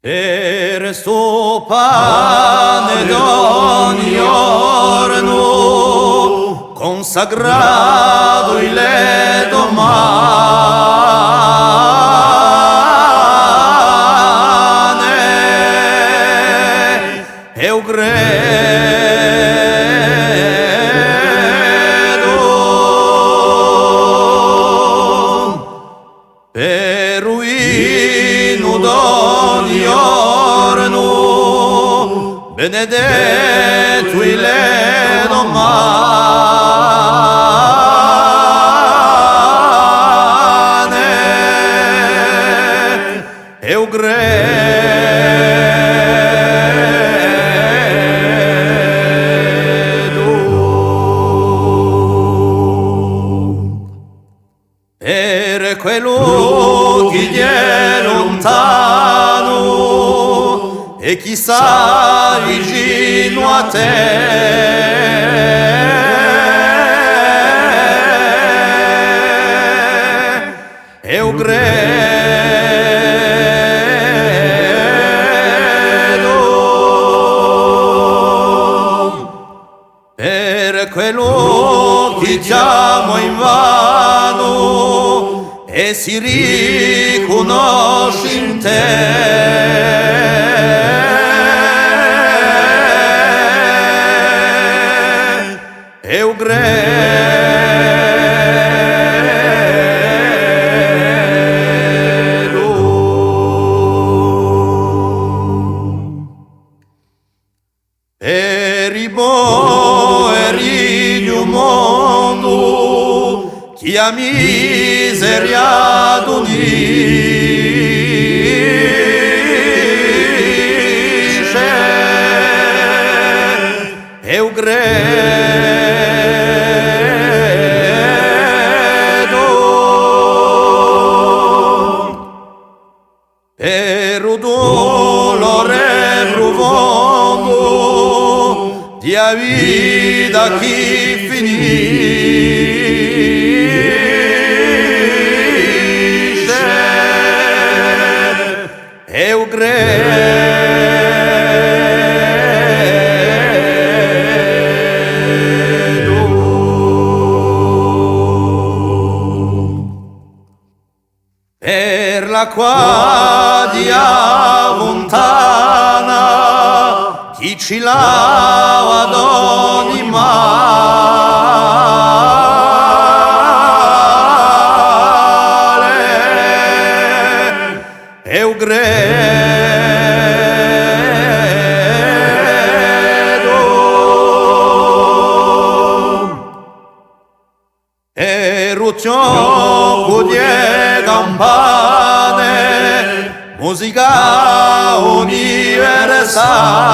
Per sto pane d'ogni giorno consagrato il domani e un credo per ruino d'ogni giorno benedetto il domani e un per quello che è lontano e chissà vicino a te è un credo per quello che chiamo invano e si riconosce in te è un credo per i buoni un mondo che a miseria unisce è un credo per un dolore profondo di a vita chi finisce è un credo per la quadia lontana chi ci lava ad ogni male è un credo e rucciocco di campane musica universale